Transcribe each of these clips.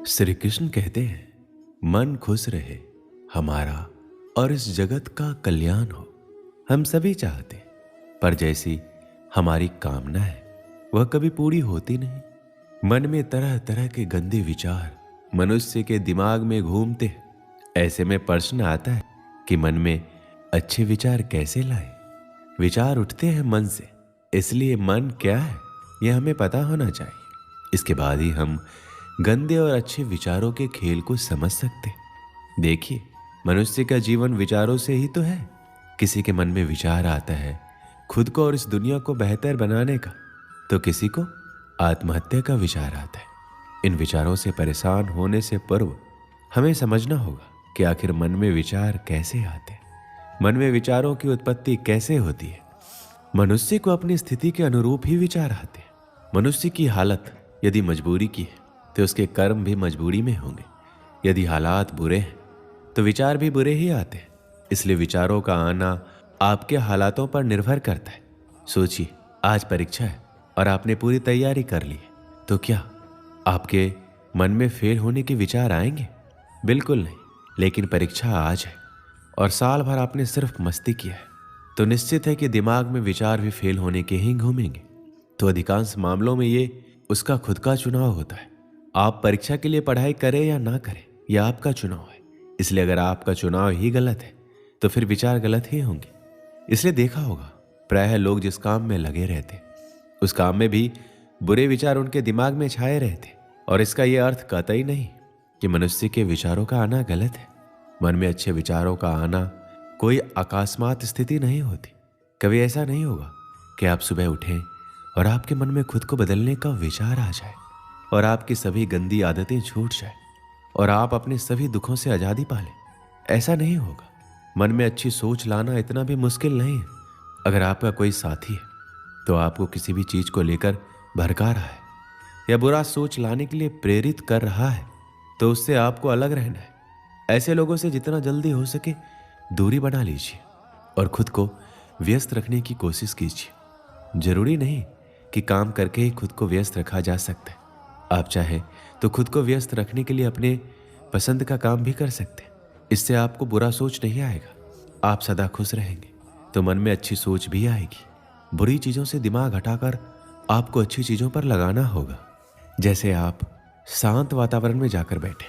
श्री कृष्ण कहते हैं, मन खुश रहे हमारा और इस जगत का कल्याण हो। हम सभी चाहते हैं, पर जैसी हमारी कामना है वह कभी पूरी होती नहीं। मन में तरह तरह के गंदे विचार मनुष्य के दिमाग में घूमते हैं। ऐसे में प्रश्न आता है कि मन में अच्छे विचार कैसे लाए। विचार उठते हैं मन से, इसलिए मन क्या है यह हमें पता होना चाहिए। इसके बाद ही हम गंदे और अच्छे विचारों के खेल को समझ सकते हैं। देखिए, मनुष्य का जीवन विचारों से ही तो है। किसी के मन में विचार आता है खुद को और इस दुनिया को बेहतर बनाने का, तो किसी को आत्महत्या का विचार आता है। इन विचारों से परेशान होने से पूर्व हमें समझना होगा कि आखिर मन में विचार कैसे आते हैं, मन में विचारों की उत्पत्ति कैसे होती है। मनुष्य को अपनी स्थिति के अनुरूप ही विचार आते हैं। मनुष्य की हालत यदि मजबूरी की है तो उसके कर्म भी मजबूरी में होंगे। यदि हालात बुरे हैं तो विचार भी बुरे ही आते हैं। इसलिए विचारों का आना आपके हालातों पर निर्भर करता है। सोचिए, आज परीक्षा है और आपने पूरी तैयारी कर ली है, तो क्या आपके मन में फेल होने के विचार आएंगे? बिल्कुल नहीं। लेकिन परीक्षा आज है और साल भर आपने सिर्फ मस्ती किया है, तो निश्चित है कि दिमाग में विचार भी फेल होने के ही घूमेंगे। तो अधिकांश मामलों में ये उसका खुद का चुनाव होता है। आप परीक्षा के लिए पढ़ाई करें या ना करें, यह आपका चुनाव है। इसलिए अगर आपका चुनाव ही गलत है तो फिर विचार गलत ही होंगे। इसलिए देखा होगा, प्रायः लोग जिस काम में लगे रहते उस काम में भी बुरे विचार उनके दिमाग में छाए रहते। और इसका यह अर्थ कतई नहीं कि मनुष्य के विचारों का आना गलत है। मन में अच्छे विचारों का आना कोई अकस्मात स्थिति नहीं होती। कभी ऐसा नहीं होगा कि आप सुबह उठें और आपके मन में खुद को बदलने का विचार आ जाए और आपकी सभी गंदी आदतें छूट जाए और आप अपने सभी दुखों से आज़ादी पा लें। ऐसा नहीं होगा। मन में अच्छी सोच लाना इतना भी मुश्किल नहीं है। अगर आपका कोई साथी है तो आपको किसी भी चीज़ को लेकर भड़का रहा है या बुरा सोच लाने के लिए प्रेरित कर रहा है, तो उससे आपको अलग रहना है। ऐसे लोगों से जितना जल्दी हो सके दूरी बना लीजिए और खुद को व्यस्त रखने की कोशिश कीजिए। जरूरी नहीं कि काम करके ही खुद को व्यस्त रखा जा सकता है। आप चाहे तो खुद को व्यस्त रखने के लिए अपने पसंद का काम भी कर सकते हैं। इससे आपको बुरा सोच नहीं आएगा। आप सदा खुश रहेंगे तो मन में अच्छी सोच भी आएगी। बुरी चीज़ों से दिमाग हटाकर आपको अच्छी चीज़ों पर लगाना होगा। जैसे आप शांत वातावरण में जाकर बैठे।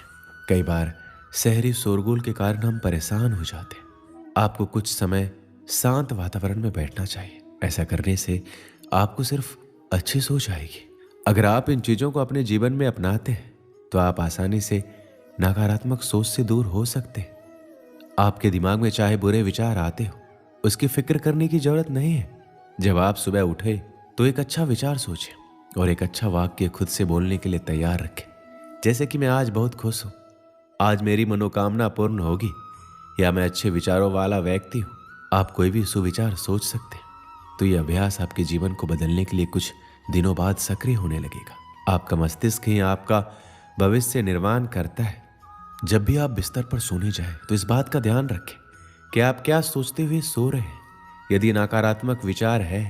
कई बार शहरी शोरगुल के कारण हम परेशान हो जाते हैं। आपको कुछ समय शांत वातावरण में बैठना चाहिए। ऐसा करने से आपको सिर्फ अच्छी सोच आएगी। अगर आप इन चीज़ों को अपने जीवन में अपनाते हैं तो आप आसानी से नकारात्मक सोच से दूर हो सकते हैं। आपके दिमाग में चाहे बुरे विचार आते हो, उसकी फिक्र करने की जरूरत नहीं है। जब आप सुबह उठे तो एक अच्छा विचार सोचें और एक अच्छा वाक्य खुद से बोलने के लिए तैयार रखें। जैसे कि मैं आज बहुत खुश हूँ, आज मेरी मनोकामना पूर्ण होगी, या मैं अच्छे विचारों वाला व्यक्ति हूँ। आप कोई भी सुविचार सोच सकते हैं। तो यह अभ्यास आपके जीवन को बदलने के लिए कुछ दिनों बाद सक्रिय होने लगेगा। आपका मस्तिष्क ही आपका भविष्य निर्माण करता है। जब भी आप बिस्तर पर सोने जाएं तो इस बात का ध्यान रखें कि आप क्या सोचते हुए सो रहे हैं। यदि नकारात्मक विचार है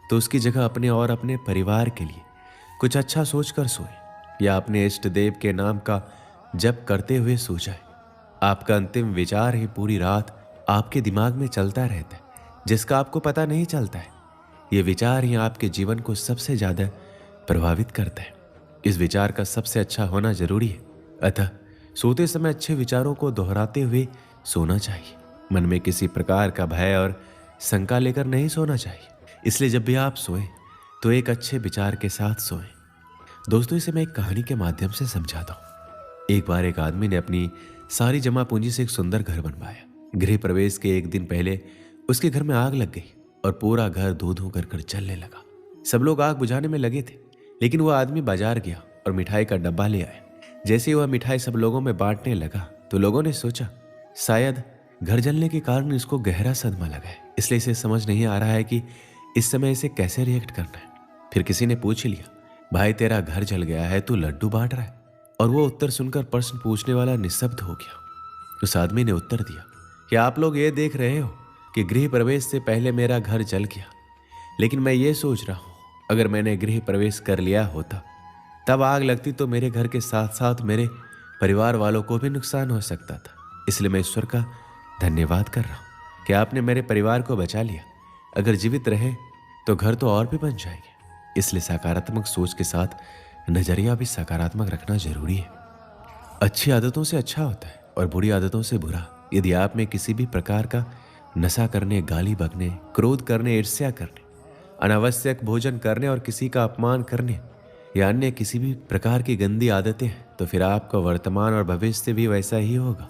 तो उसकी जगह अपने और अपने परिवार के लिए कुछ अच्छा सोचकर सोएं या अपने इष्ट देव के नाम का जप करते हुए सो जाएं। आपका अंतिम विचार ही पूरी रात आपके दिमाग में चलता रहता है, जिसका आपको पता नहीं चलता है। ये विचार ही आपके जीवन को सबसे ज्यादा प्रभावित करता है। इस विचार का सबसे अच्छा होना जरूरी है। अतः सोते समय अच्छे विचारों को दोहराते हुए सोना चाहिए। मन में किसी प्रकार का भय और शंका लेकर नहीं सोना चाहिए। इसलिए जब भी आप सोएं तो एक अच्छे विचार के साथ सोएं। दोस्तों, इसे मैं एक कहानी के माध्यम से समझाता हूँ। एक बार एक आदमी ने अपनी सारी जमा पूंजी से एक सुंदर घर बनवाया। गृह प्रवेश के एक दिन पहले उसके घर में आग लग गई और पूरा घर धू धू कर जलने लगा। सब लोग आग बुझाने में लगे थे, लेकिन वह आदमी बाजार गया और मिठाई का डब्बा ले आया। जैसे ही वह मिठाई सब लोगों में बांटने लगा तो लोगों ने सोचा शायद घर जलने के कारण इसको गहरा सदमा लगा है, इसलिए इसे समझ नहीं आ रहा है कि इस समय इसे कैसे रिएक्ट करना है। फिर किसी ने पूछ लिया, भाई तेरा घर जल गया है, तू लड्डू बांट रहा है? और वो उत्तर सुनकर प्रश्न पूछने वाला निःशब्द हो गया। उस आदमी ने उत्तर दिया कि आप लोग ये देख रहे हो कि गृह प्रवेश से पहले मेरा घर जल गया, लेकिन मैं ये सोच रहा हूँ अगर मैंने गृह प्रवेश कर लिया होता तब आग लगती तो मेरे घर के साथ साथ मेरे परिवार वालों को भी नुकसान हो सकता था। इसलिए मैं ईश्वर का धन्यवाद कर रहा हूँ कि आपने मेरे परिवार को बचा लिया। अगर जीवित रहे तो घर तो और भी बन जाएंगे। इसलिए सकारात्मक सोच के साथ नजरिया भी सकारात्मक रखना जरूरी है। अच्छी आदतों से अच्छा होता है और बुरी आदतों से बुरा। यदि आप में किसी भी प्रकार का नशा करने, गाली बकने, क्रोध करने, ईर्ष्या करने, अनावश्यक भोजन करने और किसी का अपमान करने या अन्य किसी भी प्रकार की गंदी आदतें हैं, तो फिर आपका वर्तमान और भविष्य भी वैसा ही होगा।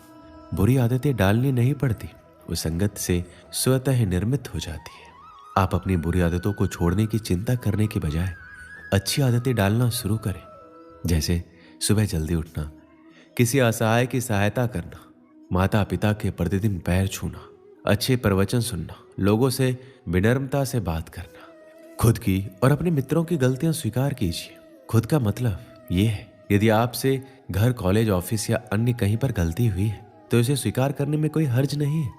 बुरी आदतें डालनी नहीं पड़ती, वो संगत से स्वतः निर्मित हो जाती है। आप अपनी बुरी आदतों को छोड़ने की चिंता करने के बजाय अच्छी आदतें डालना शुरू करें। जैसे सुबह जल्दी उठना, किसी असहाय की सहायता करना, माता पिता के प्रतिदिन पैर छूना, अच्छे प्रवचन सुनना, लोगों से विनम्रता से बात करना। खुद की और अपने मित्रों की गलतियां स्वीकार कीजिए। खुद का मतलब ये है, यदि आपसे घर, कॉलेज, ऑफिस या अन्य कहीं पर गलती हुई है तो इसे स्वीकार करने में कोई हर्ज नहीं है।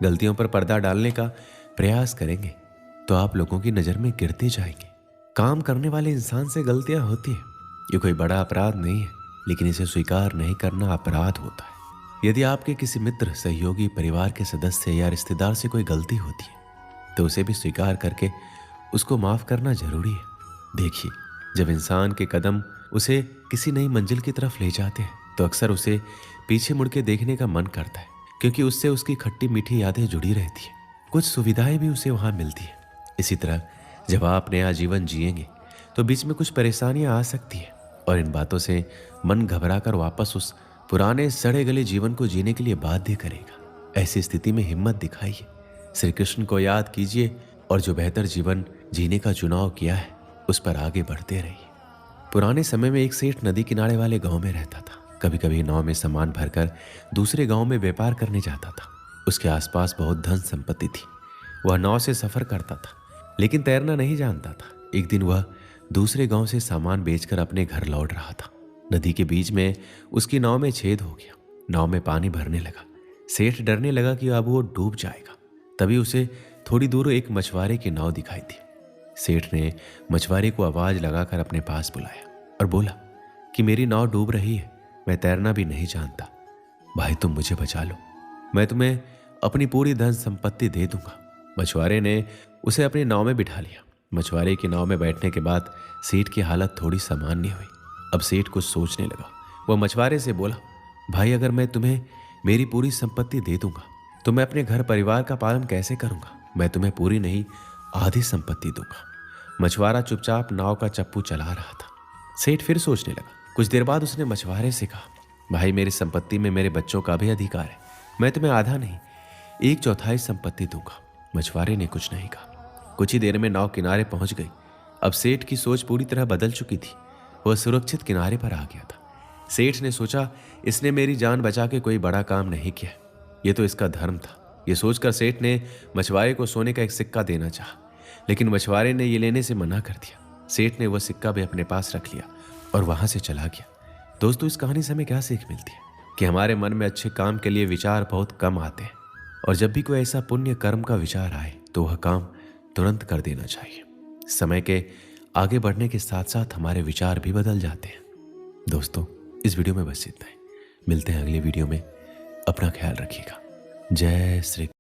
गलतियों पर पर्दा डालने का प्रयास करेंगे तो आप लोगों की नजर में गिरते जाएंगे। काम करने वाले इंसान से गलतियां होती है, ये कोई बड़ा अपराध नहीं है, लेकिन इसे स्वीकार नहीं करना अपराध होता है। यदि आपके किसी मित्र, सहयोगी, परिवार के सदस्य या रिश्तेदार से कोई गलती होती है तो उसे भी स्वीकार करके उसको माफ करना जरूरी है। देखिए, जब इंसान के कदम उसे किसी नई मंजिल की तरफ ले जाते हैं तो अक्सर उसे पीछे मुड़ के देखने का मन करता है, क्योंकि उससे उसकी खट्टी मीठी यादें जुड़ी रहती है। कुछ सुविधाएं भी उसे वहां मिलती है। इसी तरह जब आप नया जीवन जिएंगे तो बीच में कुछ परेशानियां आ सकती है और इन बातों से मन घबराकर वापस उस पुराने सड़े गले जीवन को जीने के लिए बाध्य करेगा। ऐसी स्थिति में हिम्मत दिखाइए, श्री कृष्ण को याद कीजिए और जो बेहतर जीवन जीने का चुनाव किया है उस पर आगे बढ़ते रहिए। पुराने समय में एक सेठ नदी किनारे वाले गांव में रहता था। कभी कभी नाव में सामान भरकर दूसरे गांव में व्यापार करने जाता था। उसके आसपास बहुत धन संपत्ति थी। वह नाव से सफर करता था, लेकिन तैरना नहीं जानता था। एक दिन वह दूसरे गांव से सामान बेचकर अपने घर लौट रहा था। नदी के बीच में उसकी नाव में छेद हो गया। नाव में पानी भरने लगा। सेठ डरने लगा कि अब वो डूब जाएगा। तभी उसे थोड़ी दूर एक मछुआरे की नाव दिखाई दी। सेठ ने मछुआरे को आवाज लगाकर अपने पास बुलाया और बोला कि मेरी नाव डूब रही है, मैं तैरना भी नहीं जानता। भाई, तुम मुझे बचा लो, मैं तुम्हें अपनी पूरी धन संपत्ति दे दूंगा। मछुआरे ने उसे अपनी नाव में बिठा लिया। मछुआरे की नाव में बैठने के बाद सेठ की हालत थोड़ी सामान्य हुई। अब सेठ कुछ सोचने लगा। वह मछुआरे से बोला, भाई, अगर मैं तुम्हें मेरी पूरी संपत्ति दे दूंगा तो मैं अपने घर परिवार का पालन कैसे करूंगा? मैं तुम्हें पूरी नहीं, आधी संपत्ति दूंगा। मछुआरा चुपचाप नाव का चप्पू चला रहा था। सेठ फिर सोचने लगा। कुछ देर बाद उसने मछुआरे से कहा, भाई, मेरी संपत्ति में मेरे बच्चों का भी अधिकार है, मैं तुम्हें आधा नहीं, 1/4 संपत्ति दूंगा। मछुआरे ने कुछ नहीं कहा। कुछ ही देर में नाव किनारे पहुंच गई। अब सेठ की सोच पूरी तरह बदल चुकी थी। वह सुरक्षित किनारे पर आ गया था। सेठ ने सोचा, इसने मेरी जान बचा के कोई बड़ा काम नहीं किया, ये तो इसका धर्म था। यह सोचकर सेठ ने मछुआरे को सोने का एक सिक्का देना चाहा, लेकिन मछुआरे ने यह लेने से मना कर दिया। सेठ ने वह सिक्का भी अपने पास रख लिया और वहां से चला गया। दोस्तों, इस कहानी से हमें क्या सीख मिलती है कि हमारे मन में अच्छे काम के लिए विचार बहुत कम आते हैं, और जब भी कोई ऐसा पुण्य कर्म का विचार आए तो वह काम तुरंत कर देना चाहिए। समय के आगे बढ़ने के साथ साथ हमारे विचार भी बदल जाते हैं। दोस्तों, इस वीडियो में बस इतना ही। मिलते हैं अगले वीडियो में। अपना ख्याल रखिएगा। जय श्री